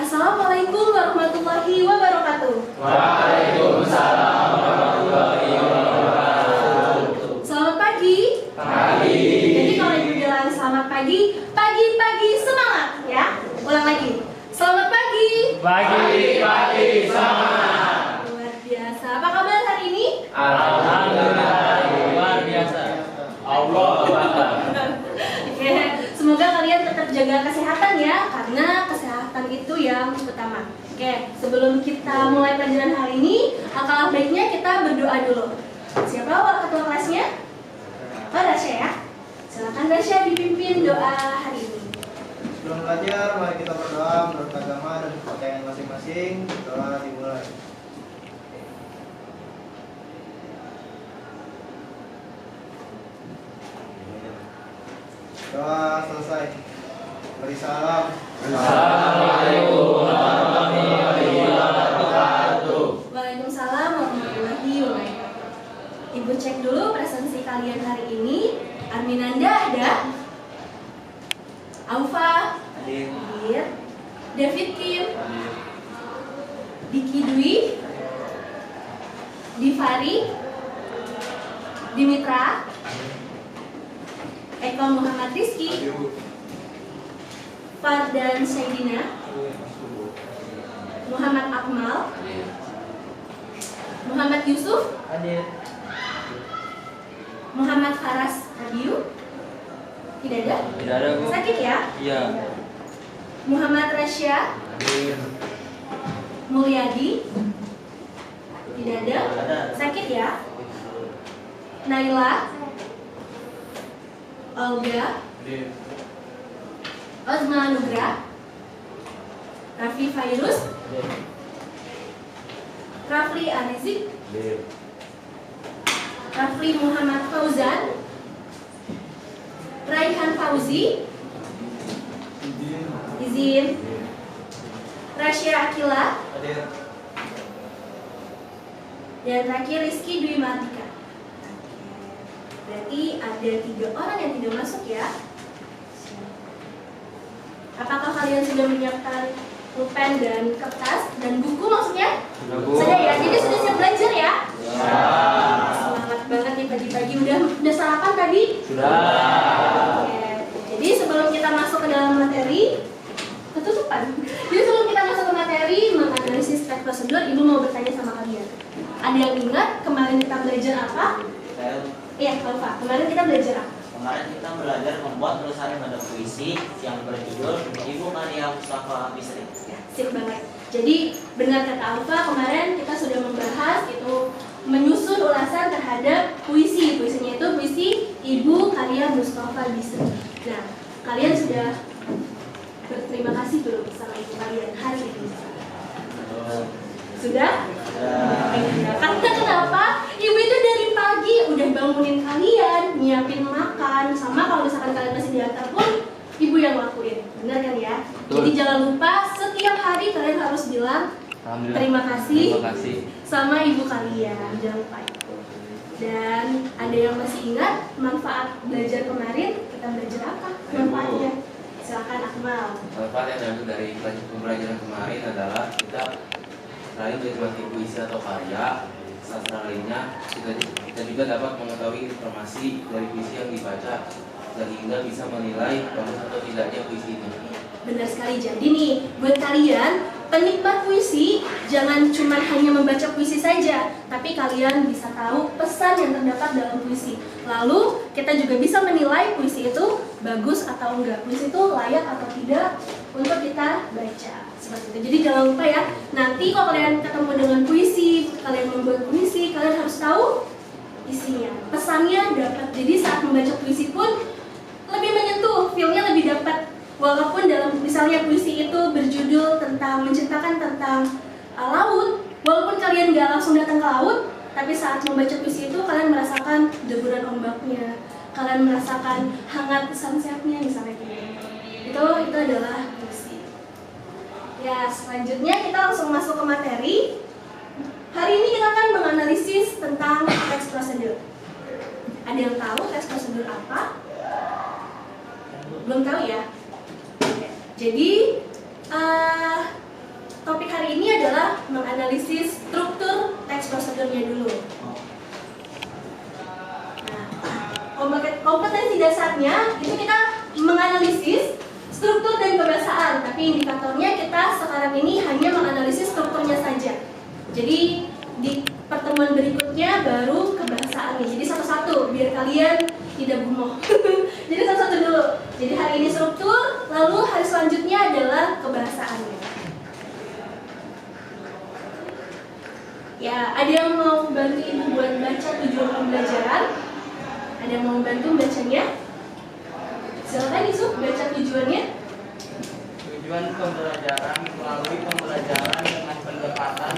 Assalamualaikum warahmatullahi wabarakatuh. Waalaikumsalam warahmatullahi wabarakatuh. Selamat pagi. Pagi. Jadi kalau ibu bilang selamat pagi, pagi-pagi semangat ya. Ulang lagi. Selamat pagi. Pagi semangat. Luar biasa. Apa kabar hari ini? Alhamdulillah luar biasa. Allah Akbar. Oke, semoga kalian tetap jaga kesehatan ya, karena kesehatan itu yang utama. Oke, sebelum kita mulai pelajaran hari ini, alangkah baiknya kita berdoa dulu. Siapa ketua kelasnya? Oh, Rasya ya. Silakan Rasya dipimpin doa hari ini. Sebelum belajar, mari kita berdoa menurut agama dan kepercayaan masing-masing. Doa dimulai. Doa selesai. Beri salam. Assalamualaikum warahmatullahi wabarakatuh. Waalaikumsalam warahmatullahi wabarakatuh. Ibu cek dulu presensi kalian hari ini. Arminanda ada? Aufa? Hadir. David Kim? Diki Dwi? Divari? Dimitra? Eko Muhammad Rizky? Fardan Syaidina? Muhammad Akmal? Muhammad Yusuf? Muhammad Faras Abiu? Tidak ada? Tidak ada, Bu. Sakit ya? Iya. Muhammad Rasya? Mulyadi? Tidak ada? Sakit ya? Naila? Olga? Ozma Nugra? Raffi Fairuz? Rafli Anizik? Rafli Muhammad Fauzan? Raihan Fauzi? Izin. Rasya Akila? Dan terakhir Rizky Dwi Martika. Berarti ada 3 orang yang tidak masuk ya. Apakah kalian sudah menyiapkan pulpen dan kertas dan buku maksudnya? Sudah, Bu. Sudah ya, jadi sudah siap belajar ya? Ya. Semangat banget nih pagi-pagi. Udah sarapan tadi? Sudah. Oke. Jadi sebelum kita masuk ke dalam materi, ketutupan. Jadi sebelum kita masuk ke materi menganalisis teks prosedur, ibu mau bertanya sama kalian. Ada yang ingat kemarin kita belajar apa? Iya, Pak Alfa. Kemarin kita belajar apa? Kemarin kita belajar membuat tulisan pada puisi yang berjudul Ibu Maria Mustafa Bisri. Ya, sip banget. Jadi benar kata Alfa, kemarin kita sudah membahas itu menyusun ulasan terhadap puisi. Puisinya itu puisi Ibu Maria Mustafa Bisri. Nah, kalian sudah berterima kasih belum sama ibu kalian hari ini? Sudah? Karena kenapa? Ibu itu dari pagi udah bangunin kalian, nyiapin makan, sama kalau misalkan kalian masih diantar pun ibu yang lakuin, benar kan ya? Jadi jangan lupa setiap hari kalian harus bilang terima kasih sama ibu kalian, jangan lupa itu. Dan ada yang masih ingat manfaat belajar kemarin? Kita belajar apa manfaatnya? Silakan Akmal. Manfaat yang diambil dari pembelajaran kemarin adalah kita selain menikmati puisi atau karya sastra lainnya, kita juga dapat mengetahui informasi dari puisi yang dibaca sehingga bisa menilai bagus atau tidaknya puisi itu. Benar sekali. Jadi nih, buat kalian penikmat puisi, jangan cuma hanya membaca puisi saja, tapi kalian bisa tahu pesan yang terdapat dalam puisi. Lalu kita juga bisa menilai puisi itu bagus atau enggak, puisi itu layak atau tidak untuk kita baca. Seperti itu. Jadi jangan lupa ya, nanti kalau kalian ketemu dengan puisi, kalian membuat puisi, kalian harus tahu isinya, pesannya dapat. Jadi saat membaca puisi pun lebih menyentuh, feel-nya lebih dapat. Walaupun dalam misalnya puisi itu berjudul tentang menceritakan tentang laut, walaupun kalian nggak langsung datang ke laut, tapi saat membaca puisi itu kalian merasakan deburan ombaknya, kalian merasakan hangat sunsetnya misalnya gitu. Itu adalah puisi. Ya, selanjutnya kita langsung masuk ke materi. Hari ini kita akan menganalisis tentang teks prosedur. Ada yang tahu teks prosedur apa? Belum tahu ya? Oke. Jadi menganalisis struktur teks prosedurnya dulu. Nah, kompetensi dasarnya itu kita menganalisis struktur dan kebahasaan, tapi indikatornya kita sekarang ini hanya menganalisis strukturnya saja. Jadi di pertemuan berikutnya baru kebahasaannya. Jadi satu-satu biar kalian tidak gumoh. Jadi satu-satu dulu. Jadi hari ini struktur, lalu hari selanjutnya adalah kebahasaannya. Ya, ada yang mau bantu ibu buat baca tujuan pembelajaran? Ada yang mau bantu bacanya? Silakan Yusuf baca tujuannya. Tujuan pembelajaran melalui pembelajaran dengan pendekatan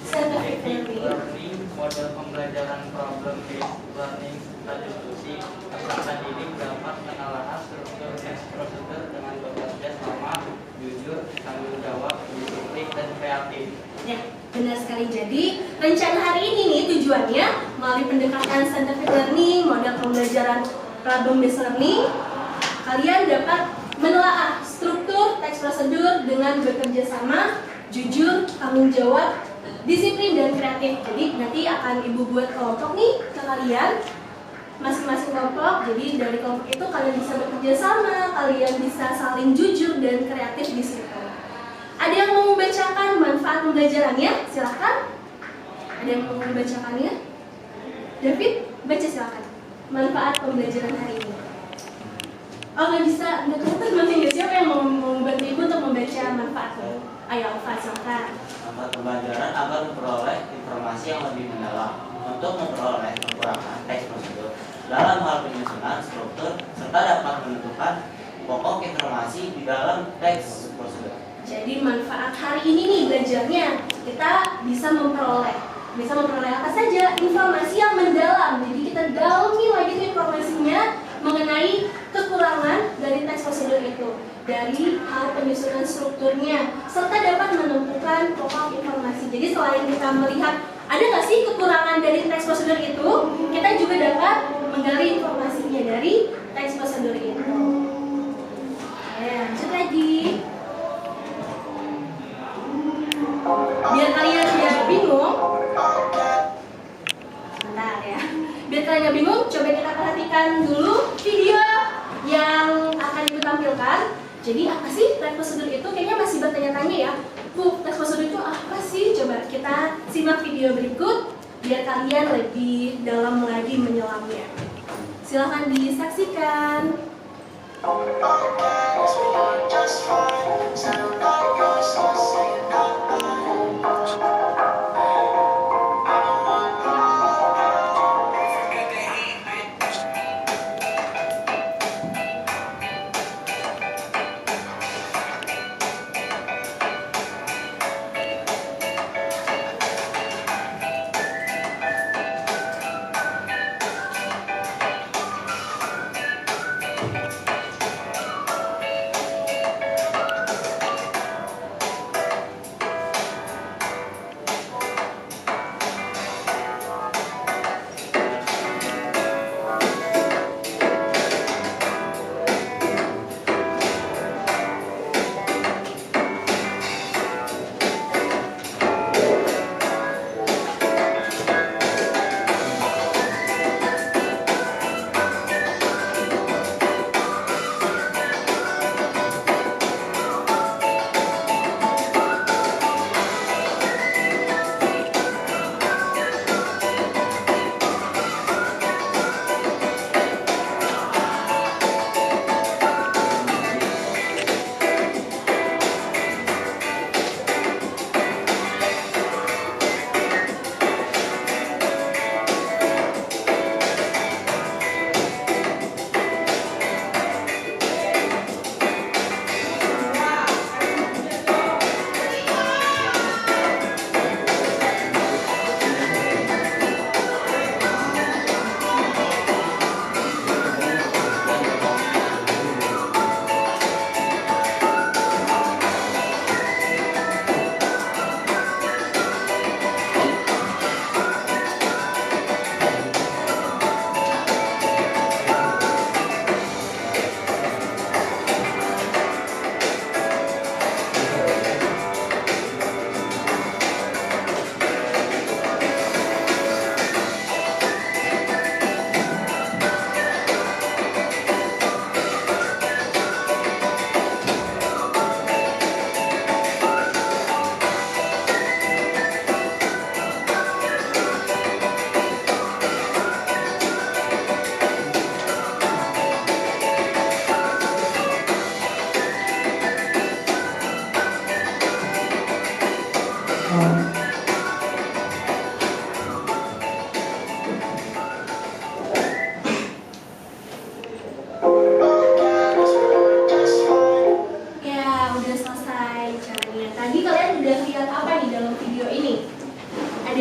scientific learning, model pembelajaran problem based learning dan diskusi peserta didik dapat menelaah struktur teks prosedur dengan bekerja sama, jujur, tanggung jawab, disiplin, dan kreatif. Ya, benar sekali. Jadi rencana hari ini nih tujuannya melalui pendekatan scientific learning, model pembelajaran problem based learning, kalian dapat menelaah struktur teks prosedur dengan bekerja sama, jujur, tanggung jawab, disiplin, dan kreatif. Jadi nanti akan ibu buat kelompok nih ke kalian, masing-masing kelompok. Jadi dari kelompok itu kalian bisa bekerja sama, kalian bisa saling jujur dan kreatif di situ. Ada yang mau membacakan manfaat pembelajarannya? Silahkan. Ada yang mau membacakannya? David, baca silahkan. Manfaat pembelajaran hari ini. Oh, nggak bisa, nggak kelihatan manfaatnya. Siapa yang mau membantu ibu untuk membaca manfaatnya? Ayo, Alfa, silahkan. Manfaat pembelajaran agar memperoleh informasi yang lebih mendalam untuk memperoleh kekurangan teks prosedur dalam hal penyusunan struktur serta dapat menentukan pokok informasi di dalam teks prosedur. Jadi manfaat hari ini nih belajarnya kita bisa memperoleh apa saja? Informasi yang mendalam. Jadi kita dalami lagi tuh informasinya mengenai kekurangan dari teks prosedur itu, dari hal penyusunan strukturnya, serta dapat menentukan pokok informasi. Jadi selain kita melihat ada nggak sih kekurangan dari teks prosedur itu, kita juga dapat menggali informasinya dari teks prosedur itu. Lanjut lagi. Biar kalian tidak bingung, bentar ya. Biar kalian nggak bingung, coba kita perhatikan dulu video yang akan ibu tampilkan. Jadi apa sih teks prosedur itu? Kayaknya masih bertanya-tanya ya. Bu, teks prosedur itu apa sih? Coba kita simak video berikut biar kalian lebih dalam lagi menyelamnya. Silahkan disaksikan.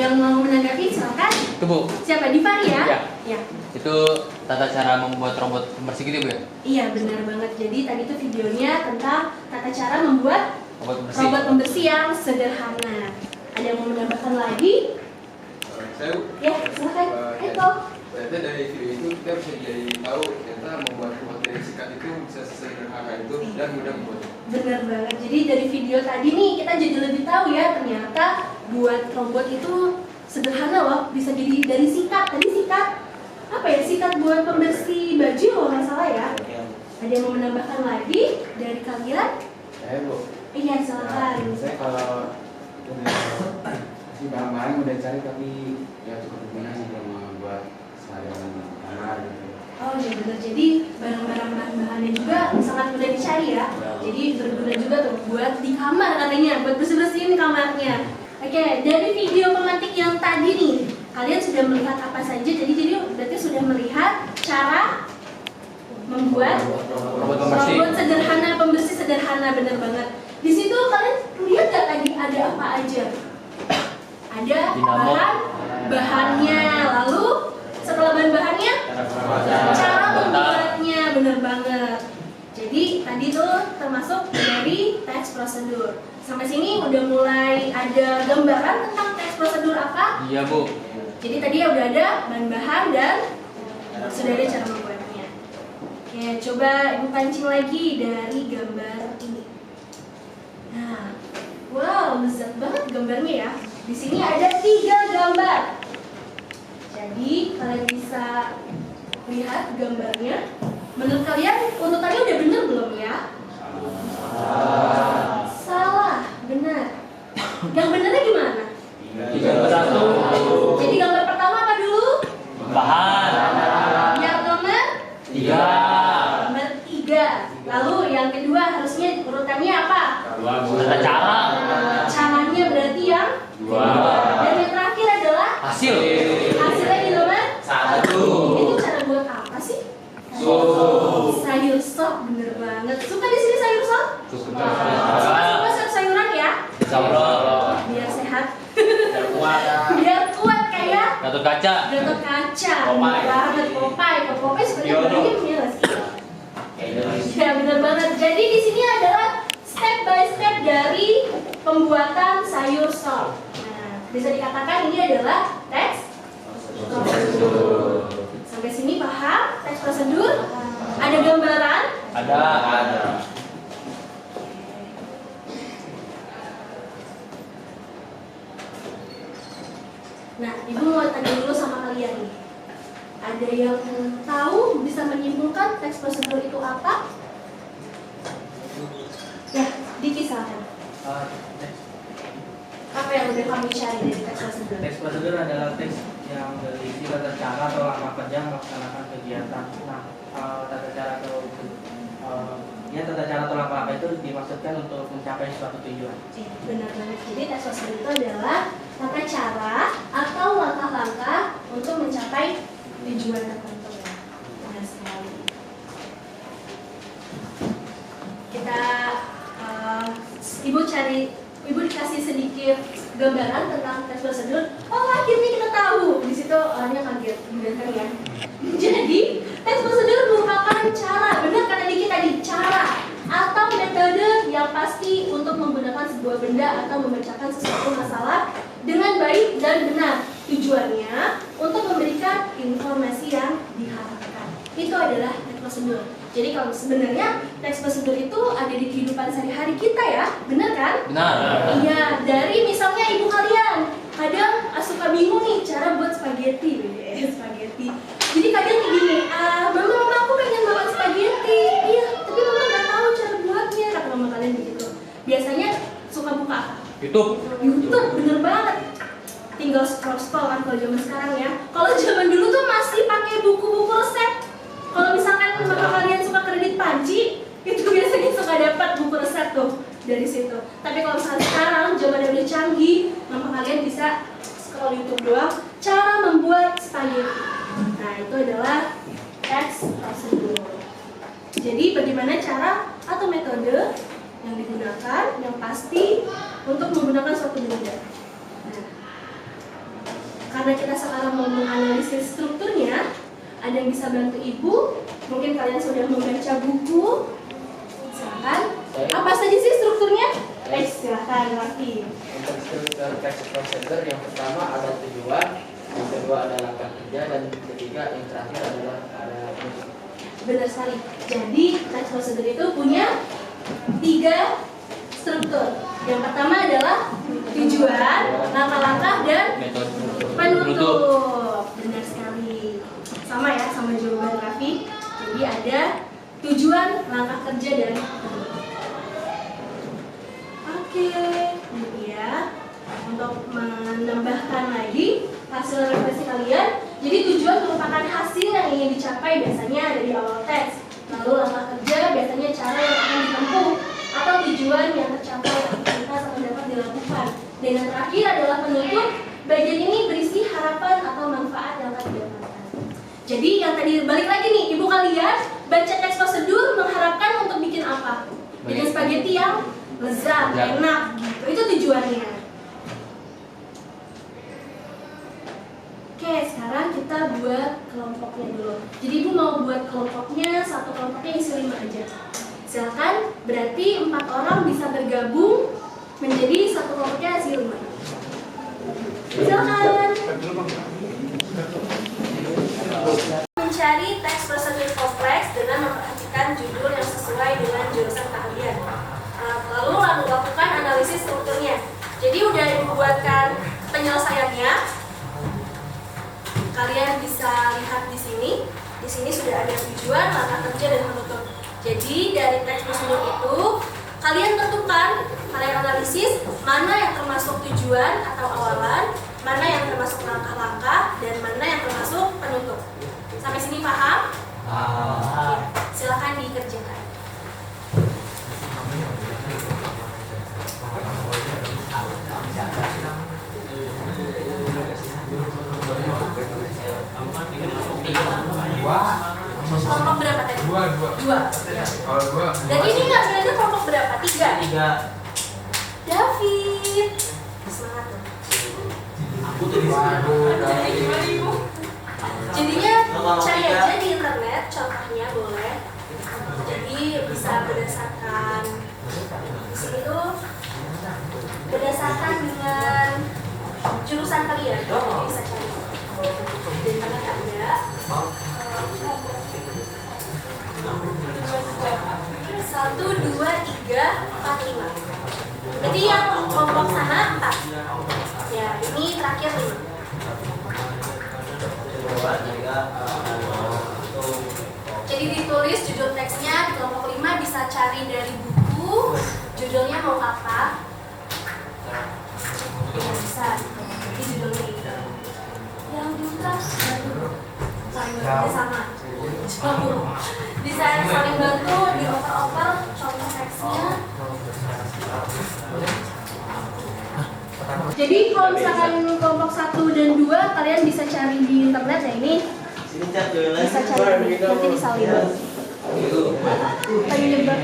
yang mau menanggapi silakan. Itu Bu, Siapa? Divari ya? Ya. Ya. itu tata cara membuat robot pembersih gitu Bu ya? Iya benar banget. Jadi tadi itu videonya tentang tata cara membuat Robot pembersih. robot pembersih yang sederhana. Ada yang mau menambahkan lagi? Saya Ya, silakan. Eko. ternyata dari video itu kita bisa jadi tahu ternyata membuat robot dari sikat itu bisa sesederhana itu dan mudah membuat. Benar banget. Jadi dari video tadi nih kita jadi lebih tahu ya ternyata buat robot itu sederhana loh. Bisa jadi dari sikat. Tadi sikat apa ya? Sikat buat pembersih baju kalau nggak salah ya. Ada yang mau menambahkan lagi dari kalian? Saya Bu, Iya silakan. saya kalau si barang-barang udah cari tapi ya cukup berguna sih kalau membuat sehari-hari di kamar gitu. Oh iya benar. Jadi barang-barang bahan-bahannya juga sangat mudah dicari ya. Jadi berguna juga tuh buat di kamar katanya, buat bersih-bersihin kamarnya. Oke, dari video pemantik yang tadi nih, kalian sudah melihat apa saja? Jadi berarti sudah melihat cara membuat Robot pembersih. robot sederhana, pembersih sederhana, bener banget. Di situ kalian lihat nggak tadi ada apa aja? Ada Dinamo. bahannya, lalu setelah bahan-bahannya cara membuatnya, bener banget. Jadi tadi tuh termasuk dari teks prosedur. Sampai sini udah mulai ada gambaran tentang teks prosedur apa? Iya Bu. Jadi tadi ya udah ada bahan-bahan dan sudah ada cara membuatnya. Oke, coba Ibu pancing lagi dari gambar ini. Nah, wow, lezat banget gambarnya ya. Di sini ada 3 gambar. Jadi kalian bisa lihat gambarnya. Menurut kalian urutannya udah bener belum ya? Salah, benar. Yang benernya gimana? 3 Jadi gambar pertama apa dulu? bahan. Yang nomor 3. Nomor 3. Lalu yang kedua harusnya urutannya apa? Tata cara. Caranya berarti yang 2. Dan yang terakhir adalah Hasil. hasilnya di nomor 1. Itu cara buat apa sih? Sup. Sayur sop, bener banget. Suka di sini sayur sop? Suka. Suka sayuran ya? Sabrol. Biar sehat. Kuat. Biar kuat kayak Gatot kaca. Gatot kaca. Popeye. Bener banget Popeye. Kok Popeye sebenarnya Yono. bayam ya nggak sih? Ya bener banget. Jadi di sini adalah step by step dari pembuatan sayur sop. Nah, bisa dikatakan ini adalah teks prosedur. Sampai sini paham teks prosedur? Ada gambaran? Ada. Nah, Ibu mau tanya dulu sama kalian nih. Ada yang tahu bisa menyimpulkan teks prosedur itu apa? Ya, dikisahkan. Apa yang udah kamu cari dari teks prosedur? Teks prosedur adalah teks yang berisi tata cara atau langkah kerja melaksanakan kegiatan. Nah, tata cara atau langkah itu dimaksudkan untuk mencapai suatu tujuan. Iya, benar banget. Jadi teks prosedur itu adalah tata cara atau langkah-langkah untuk mencapai tujuan tertentu. Benar sekali. Kita Ibu dikasih sedikit gambaran tentang teks prosedur. Oh, akhirnya kita tahu. Di situ orangnya kaget, benar kan ya? Jadi teks prosedur merupakan cara, benar kata Diki tadi, cara atau metode yang pasti untuk menggunakan sebuah benda atau memecahkan sesuatu masalah dengan baik dan benar. Tujuannya untuk memberikan informasi yang diharapkan. Itu adalah teks prosedur. Jadi kalau sebenarnya teks prosedur itu ada di kehidupan sehari-hari kita ya, benar kan? Benar. Iya, dari misalnya ibu kalian kadang suka bingung nih cara buat spaghetti, spaghetti. Jadi kadang kayak gini, mama aku pengen makan spaghetti, iya, tapi mama nggak tahu cara buatnya, kata mama kalian begitu. Biasanya suka buka apa? YouTube. YouTube, bener banget. Tinggal scroll kan kalau zaman sekarang ya. Kalau zaman dulu tuh masih pakai buku-buku resep. Kalau misalkan mama kalian suka kredit panci, itu biasanya suka dapat buku resep tuh dari situ. Tapi kalau misalkan sekarang zaman yang udah canggih, mama kalian bisa scroll YouTube doang cara membuat spaghetti. Nah, itu adalah teks prosedur. Jadi bagaimana cara atau metode yang digunakan yang pasti untuk menggunakan suatu benda. Nah, karena kita sekarang mau menganalisis strukturnya, ada yang bisa bantu Ibu? Mungkin kalian sudah membaca buku. Silakan. Apa saja sih strukturnya? Silakan Raffi. Untuk struktur text procedure yang pertama ada tujuan, yang kedua ada langkah kerja, dan ketiga yang terakhir adalah ada penutup. Benar sekali. Jadi text procedure itu punya 3 struktur. Yang pertama adalah tujuan, langkah-langkah, dan penutup. Benar sekali. Sama ya, sama jawaban Raffi. Jadi ada tujuan, langkah kerja, dan penutup. Oke, ini ya. Untuk menambahkan lagi hasil refleksi kalian, jadi tujuan merupakan hasil yang ingin dicapai biasanya dari awal teks. Lalu langkah kerja biasanya cara yang akan ditempuh atau tujuan yang tercapai aktivitas akan dapat dilakukan. Dan yang terakhir adalah penutup. Bagian ini berisi harapan atau manfaat yang akan didapatkan. Jadi yang tadi balik lagi nih, ibu kalian baca teks prosedur mengharapkan untuk bikin apa? Bikin spaghetti yang lezat, enak gitu. Itu tujuannya. Oke, sekarang kita buat kelompoknya dulu. Jadi ibu mau buat kelompoknya, satu kelompoknya isi 5 aja. Silakan, berarti 4 orang bisa bergabung menjadi satu kelompoknya isi 5. Silakan. Mencari teks prosedur kompleks dengan memperhatikan judul yang sesuai dengan jurusan kalian. Lalu lakukan analisis strukturnya. Jadi udah dibuatkan penyelesaiannya. Kalian bisa lihat di sini. Di sini sudah ada tujuan, langkah kerja, dan penutup. Jadi dari teks prosedur itu kalian tentukan, kalian analisis mana yang termasuk tujuan atau awalan, mana yang termasuk langkah-langkah, dan mana yang termasuk penutup. Sampai sini paham? Silakan dikerjakan. Kelompok berapa tadi? Dua. Dan ini nggak berarti kelompok berapa? 3. David, semangat dong. Aku tuh di sini. Jadinya cari aja di internet, contohnya boleh. Jadi bisa berdasarkan di sini tuh berdasarkan dengan jurusan kalian, jadi bisa cari. Di internet ada. 1, 2, 3, 4, 5. Jadi yang kelompok sana 4. Ya, ini terakhir 5. Jadi ditulis judul teksnya di kelompok 5, bisa cari dari buku, judulnya mau apa. Ya, bisa. Jadi judulnya itu. Yang juga sama. Bisa saling bantu, dioper-oper contoh teksnya. Jadi kalau misalkan kelompok 1 dan 2 kalian bisa cari di internet ya, ini bisa cari nanti disalin. Penyebab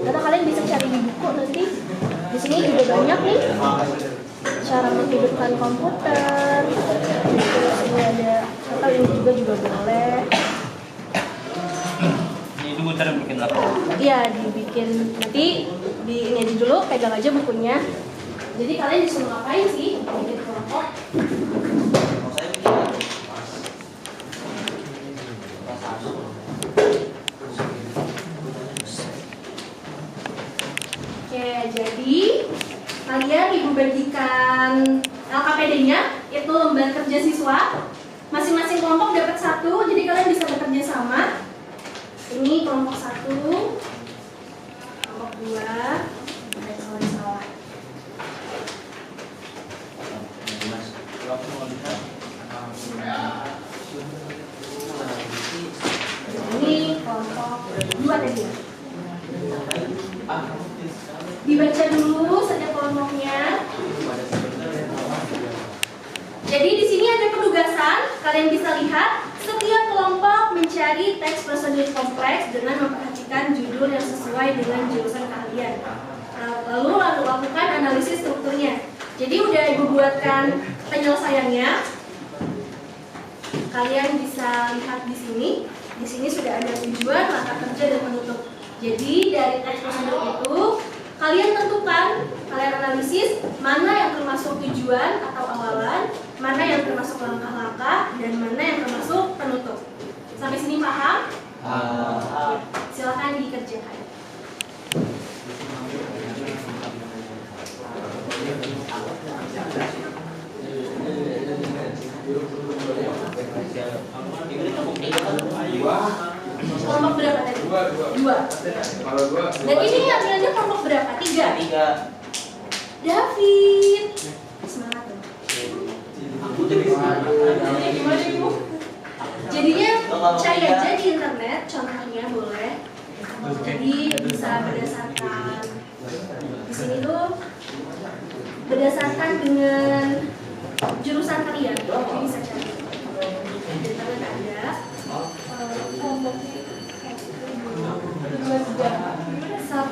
karena kalian bisa cari di buku nanti. Di sini juga banyak nih cara menghidupkan komputer. Terus ini ada atau ini juga boleh. Ini muter bikin apa? Iya, dibikin nanti di ini aja dulu, pegang aja bukunya. Jadi kalian disuruh ngapain sih? Bikin kelompok. Oke, jadi kalian ibu bagikan LKPD-nya, itu lembar kerja siswa. Masing-masing kelompok dapat 1, jadi kalian bisa bekerja sama. Ini kelompok 1, kelompok 2, salah. Ini kelompok 2 tadi ya. Dibaca dulu setiap kelompoknya. Jadi di sini ada penugasan, kalian bisa lihat setiap kelompok mencari teks prosedur kompleks dengan memperhatikan berikan judul yang sesuai dengan jurusan kalian. Lalu lakukan analisis strukturnya. Jadi udah Ibu buatkan penyelesaiannya. Kalian bisa lihat di sini. Di sini sudah ada tujuan, mata kerja, dan penutup. Jadi dari teks prosedur itu kalian tentukan, kalian analisis mana yang termasuk tujuan atau awalan, mana yang termasuk langkah-langkah, dan mana yang termasuk penutup. Sampai sini paham? Silakan dikerjakan. Kelompok berapa tadi? Dua. Kalau dua. Dan ini yang nilainya kelompok berapa? Tiga. David. Semangat dong. Gimana Ibu? Jadinya cari aja di internet, contohnya boleh. Jadi bisa berdasarkan di sini tuh berdasarkan dengan jurusan kalian. Jadi bisa cari. Di internet ada. 1,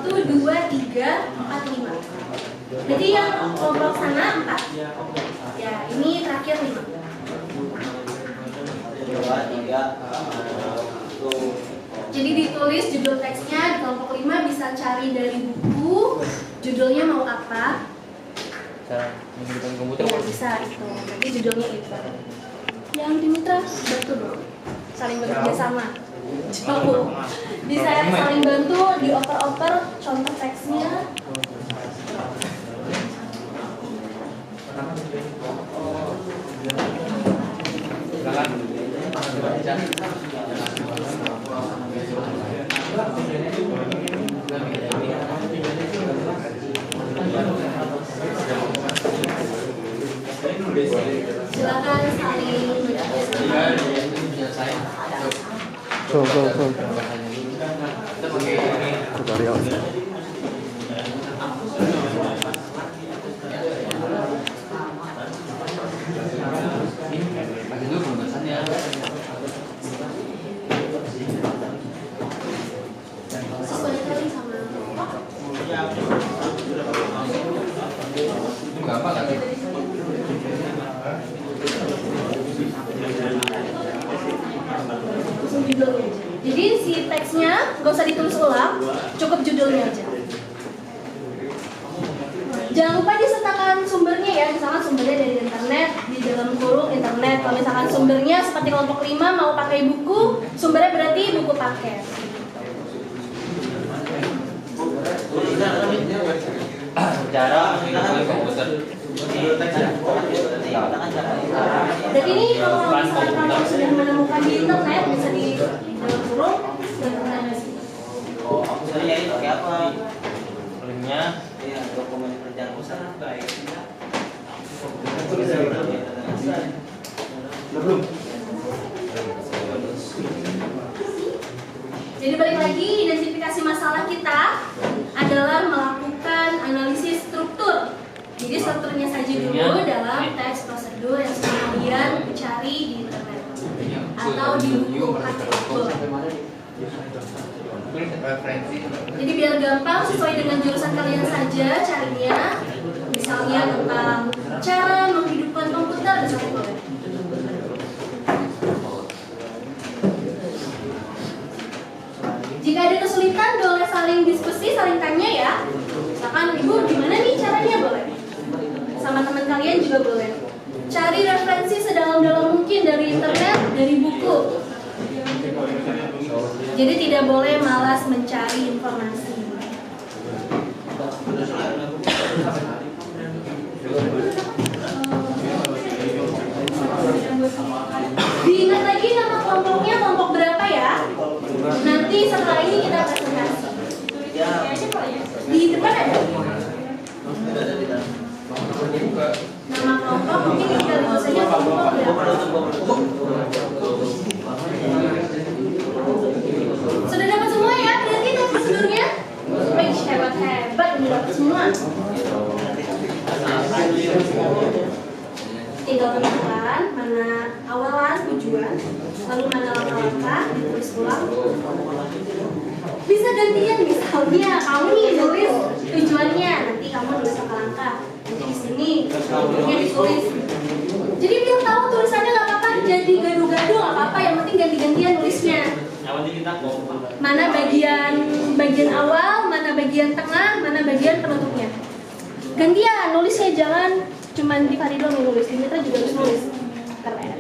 2, 3, 4, 5. Jadi yang kelompok sana 4. Ya, ini terakhir 5. 2, 3, Jadi ditulis judul teksnya di kelompok 5, bisa cari dari buku, judulnya mau apa? Cara menggunakan komputer. Ya, bisa itu. Jadi judulnya itu. Yang di mitra bantu dong. Saling bekerja sama. Jauh. Bisa saling bantu, dioper-oper contoh teksnya. Silakan saling bekerja sama. Tutorial. Itu pembahasannya. Sesuaikan sama Itu gampang kan? judulnya aja. Jadi si teksnya nggak usah ditulis ulang, cukup judulnya aja. Jangan lupa disertakan sumbernya ya, misalkan sumbernya dari internet, di dalam kurung internet. Kalau misalkan sumbernya seperti kelompok 5 mau pakai buku, sumbernya berarti buku paket. Cara menggunakan komputer. Dan ini kalau misalkan kamu sudah menemukan di internet, bisa di dalam kurung dan ada sini. aku sering nyari pakai apa? Linknya Iya, dokumen kerjaan usaha. Baik. Jadi balik lagi, identifikasi masalah kita adalah melakukan analisis struktur. Jadi strukturnya saja dulu dalam teks prosedur yang sudah kalian cari di internet atau di buku paket. referensi. Jadi biar gampang, sesuai dengan jurusan kalian saja carinya. Misalnya tentang cara menghidupkan komputer, misalnya boleh. Jika ada kesulitan, boleh saling diskusi, saling tanya ya. Misalkan, Ibu gimana nih caranya, boleh. Sama teman kalian juga boleh. Cari referensi sedalam-dalam mungkin dari internet, dari buku. Jadi tidak boleh malas mencari informasi. Diingat lagi nama kelompoknya, kelompok berapa ya? Nanti setelah ini kita presentasi. Di depan ada? Nama kelompok mungkin tinggal tulisannya kelompok berapa? Sudah dapat semua ya? Berarti itu prosedurnya? Wih, hebat-hebat ini dapat semua. Tinggal tentukan mana awalan tujuan, lalu mana langkah-langkah, ditulis ulang. Bisa gantian, misalnya kamu nih nulis tujuannya, nanti kamu nulis langkah-langkah. Nanti di sini tujuannya ditulis. Jadi biar tahu tulisannya nggak apa-apa, jadi gaduh-gaduh nggak apa-apa. Yang penting ganti-gantian nulisnya. Mana bagian awal, mana bagian tengah, mana bagian penutupnya. Gantian nulisnya, jangan cuman di Fari doang yang nulis, Dimitra juga harus nulis. Keren.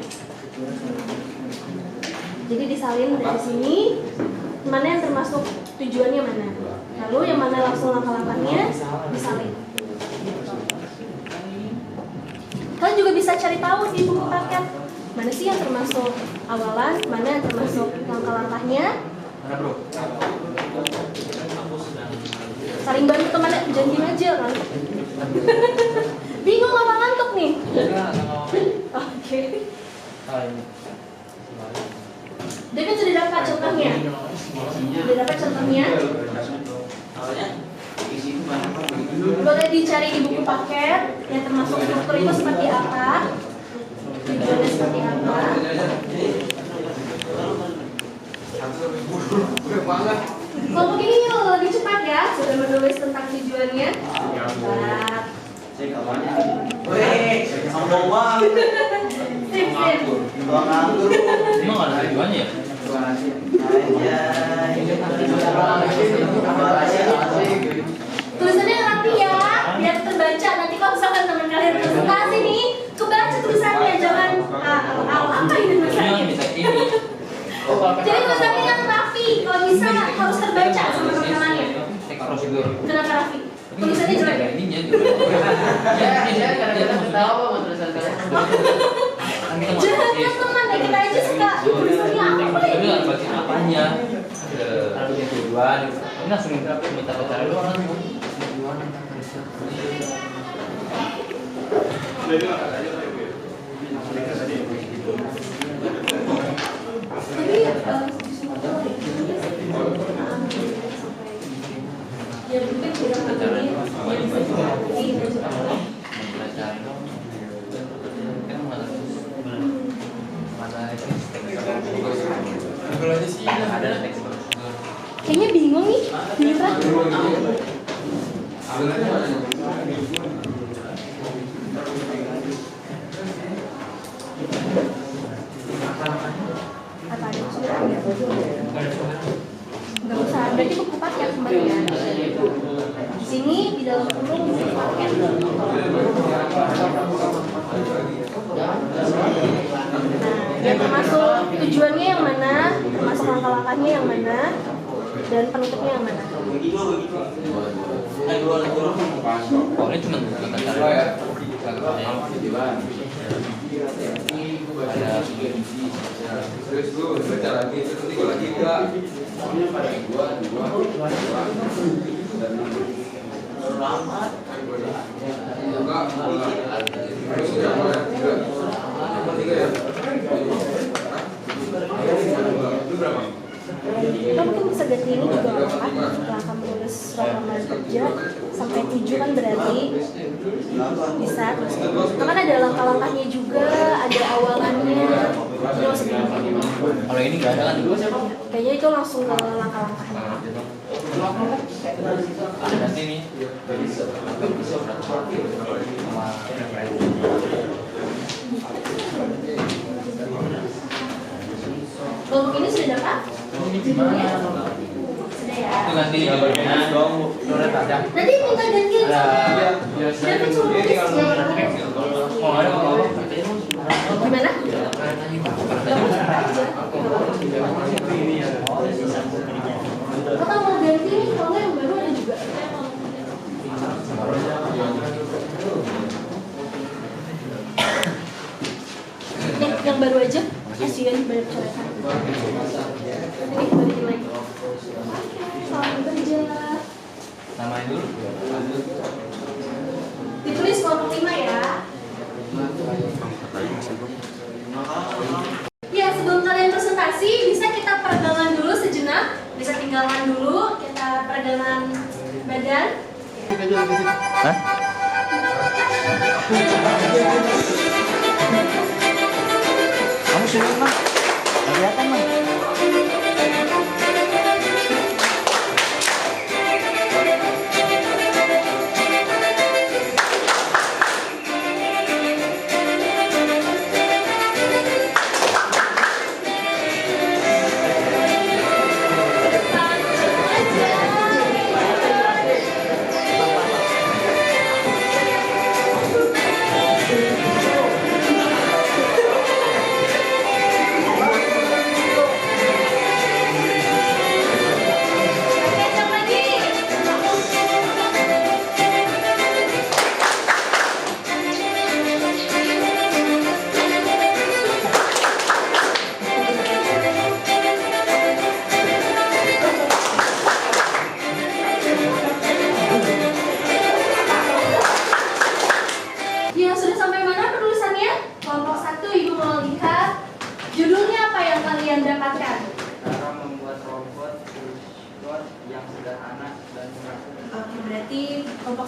Jadi disalin dari sini, mana yang termasuk tujuannya mana. Lalu yang mana langsung langkah-langkahnya disalin. Kalian juga bisa cari tahu di buku paket mana sih yang termasuk awalan, mana yang termasuk langkah-langkahnya. Mana bro? Saling bantu teman, jangan diem aja kan. Bingung apa ngantuk nih? Oke. David sudah dapat contohnya? Sudah dapat contohnya? Boleh dicari di buku paket yang termasuk struktur itu seperti apa? Tujuannya seperti apa? Kalau begini lebih cepat ya, sudah menulis tentang tujuannya. Cepat. Sombong banget. Sip, sip. Emang ada tujuannya ya? Tulisannya yang rapi ya, biar terbaca. Nanti kalau misalkan teman kalian presentasi nih, kebaca tulisannya, jangan apa ini tulisannya. Jadi tulisannya yang rapi, kalau bisa harus terbaca sama teman-temannya. Prosedur. Kenapa rapi? Tulisannya jelek. Ininya Ya, kadang-kadang tahu apa sama tulisan kalian. Jangan teman, ya kita aja suka tulisannya apa boleh. Tapi nggak bagian apanya? Ada bagian tujuan. Ini langsung minta cara doang kan? Ya mungkin kurang begini, ya bisa juga begini. Kayaknya bingung nih, Mitra. Apa ada surat ya? Nggak usah, berarti buku paket kembali ya. Di sini di dalam kurung buku paket. Yang termasuk tujuannya yang mana, termasuk langkah-langkahnya yang mana, dan penutupnya yang mana. Oh ini cuma tata cara ya? Ada Terus lu baca lagi, terus nanti gue lagi enggak. Kita mungkin bisa ganti ini juga nggak apa-apa. Setelah kamu tulis surat lamaran kerja sampai 7 kan berarti bisa terus. Itu kan ada langkah-langkahnya juga, ada awalannya. Terus kalau ini nggak ada kan? kayaknya itu langsung ke langkah-langkahnya. Ada nanti nih. Kelompok ini sudah dapat? Sudah ya? Itu nanti gambarnya. Nanti minta gantian sama David suruh nulis ya. Oh ada apa? Gimana? Atau mau ganti nih, kalau nggak yang baru ada juga. Yang baru aja, kasihan banyak coretan. Ini balikin lagi. Salam kerja. Namain dulu. Ditulis kelompok 5 ya. Ya, sebelum kalian presentasi, bisa kita peregangan dulu sejenak. Bisa tinggalkan dulu, kita peregangan badan. Hah? Kamu sudah kan? Kelihatan mah.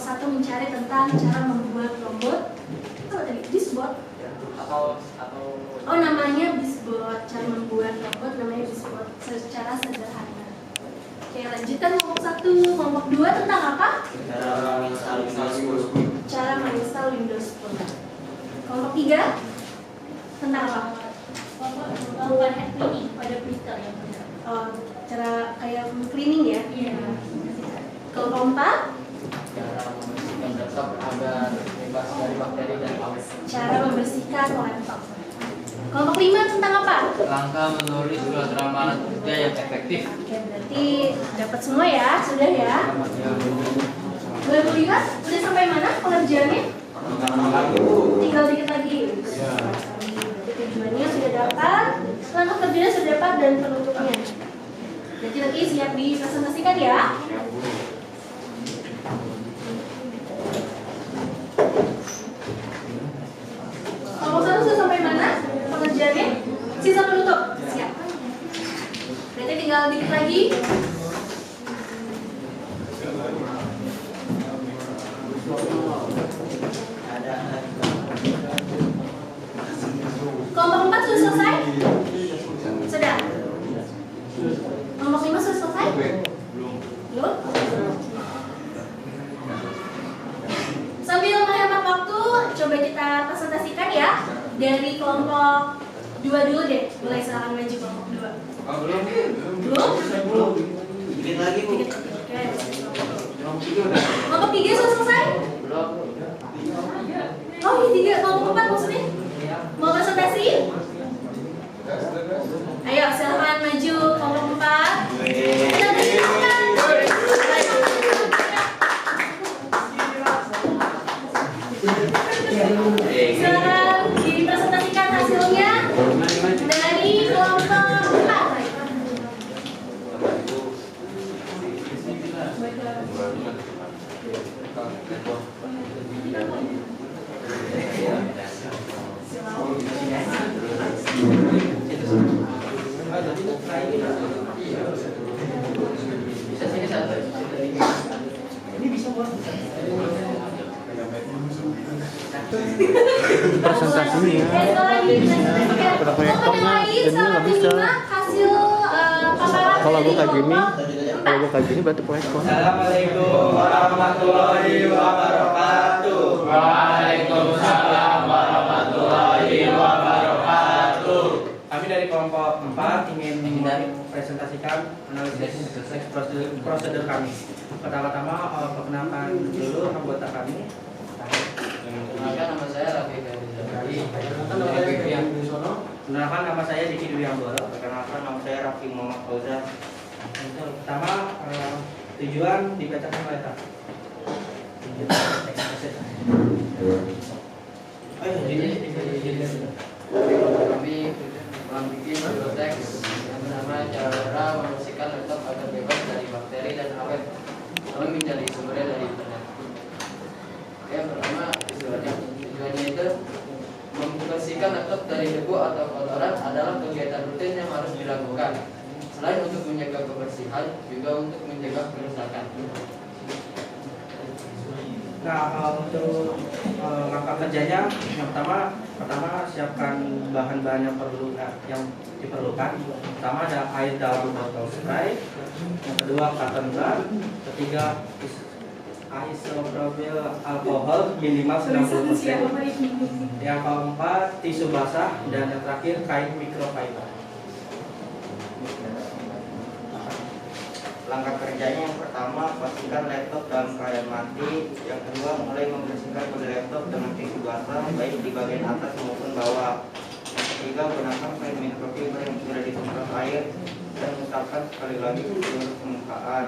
1 mencari tentang cara membuat robot apa tadi? Bizbot? atau Oh, namanya Bizbot. Cara membuat robot namanya Bizbot secara sederhana. Oke, lanjutkan kelompok 1. Kelompok 2 tentang apa? Cara menginstal Windows 10. Cara menginstal Windows 10. Kelompok 3 tentang apa? Melakukan head cleaning pada printer yang benar. Oh, cara kayak cleaning ya? Iya. Kelompok 4 Cara membersihkan laptop agar bebas dari bakteri dan awet. cara membersihkan laptop. Kelompok 5 tentang apa? Langkah menulis surat ramalan kerja yang efektif. Oke, berarti dapat semua ya? Sudah ya? Boleh melihat? Udah sampai mana pengerjaannya? Tinggal dikit lagi. Berarti tujuannya sudah dapat, langkah kerjanya sudah dapat, dan penutupnya. Jadi nanti siap dipresentasikan ya. Kelompok 1 sudah sampai mana pengerjaannya? Sisa penutup. Siap. Berarti tinggal dikit lagi. Kelompok 4 sudah selesai? Sudah. Kelompok 5 sudah selesai? Belum? Sambil menghemat waktu, coba kita presentasikan ya. Dari kelompok 2 dulu deh. Boleh silakan maju kelompok 2. Belum? Dikit lagi Bu. Oke. Kelompok 3 sudah selesai? Oh, ini 3. Kelompok 4 maksudnya? Mau presentasi? Ayo, silakan maju kelompok 4. Silakan dipresentasikan hasilnya dari kelompok 4. Presentasinya pada proyektornya jadinya nggak bisa. Hasil paparan Kalau gue kayak dari gini, kelompok kalau gue kayak gini berarti proyektor. Assalamualaikum warahmatullahi wabarakatuh. Waalaikumsalam warahmatullahi wabarakatuh. Kami dari kelompok 4 ingin presentasikan analisis prosedur kami. Pertama-tama perkenalkan dulu anggota kami. Perkenalkan, nama saya Rafi Ferdi. Perkenalkan, nama saya Diki Dwi Amboro. Perkenalkan, nama saya Rafi Muhammad Fauzan. Pertama, tujuan dibacakan oleh Kak. Kami membuat teks yang bernama cara membersihkan laptop agar bebas dari bakteri dan awet. Kami mencari sumbernya dari internet. Oke, yang pertama tujuannya itu membersihkan laptop dari debu atau kotoran adalah kegiatan rutin yang harus dilakukan. Selain untuk menjaga kebersihan, juga untuk mencegah kerusakan. Nah, untuk langkah kerjanya, yang pertama siapkan bahan-bahan yang diperlukan. Pertama ada air dalam botol spray, yang kedua cotton bud, ketiga isopropyl alkohol minimal 90%. Yang keempat tisu basah, dan yang terakhir kain microfiber. Langkah kerjanya yang pertama, pastikan laptop dalam keadaan mati. Yang kedua, mulai membersihkan kode laptop dengan tisu basah baik di bagian atas maupun bawah. Yang ketiga, gunakan kain microfiber yang sudah disemprot air dan usapkan sekali lagi ke seluruh permukaan.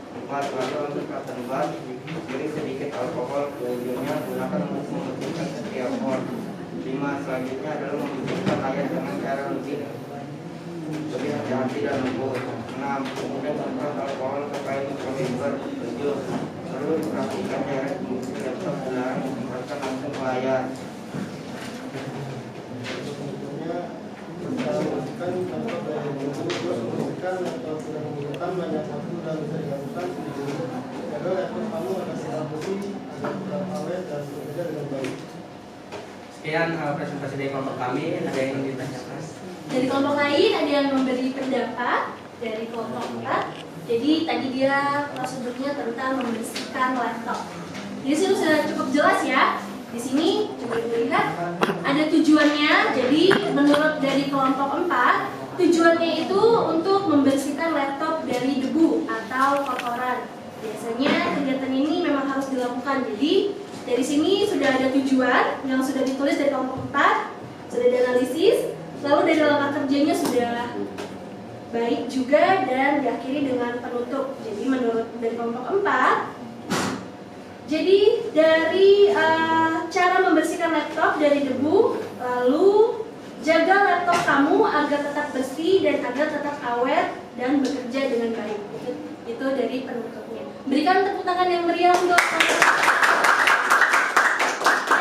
4. Lalu untuk cotton bud, beri sedikit alkohol ke ujungnya, gunakan untuk membersihkan setiap port. 5. Selanjutnya adalah membersihkan layar dengan cara lebih hati-hati dan lembut. 6. Kemudian semprot alkohol ke kain microfiber. 7. Perlu diperhatikan jarak fungsi laptop dilarang disemprotkan langsung ke layar. Membersihkan atau tidak menggunakan banyak waktu dan bisa dilakukan sendiri. Jaga laptop kamu agar sinar putih, agar tetap awet dan bekerja dengan baik. Sekian presentasi dari kelompok kami. Ada yang ingin ditanyakan? Dari kelompok lain ada yang memberi pendapat dari kelompok 4. Jadi tadi dia prosedurnya tentang membersihkan laptop. Di sini sudah cukup jelas ya. Di sini coba dilihat ada tujuannya. Jadi menurut dari kelompok 4, tujuannya itu untuk membersihkan laptop dari debu atau kotoran. Biasanya kegiatan ini memang harus dilakukan. Jadi dari sini sudah ada tujuan yang sudah ditulis dari kelompok 4, sudah dianalisis, lalu dari langkah kerjanya sudah baik juga dan diakhiri dengan penutup. Jadi menurut dari kelompok 4, jadi dari cara membersihkan laptop dari debu, lalu jaga laptop kamu agar tetap bersih dan agar tetap awet dan bekerja dengan baik. Itu dari penutupnya. Berikan tepuk tangan yang meriah untuk ada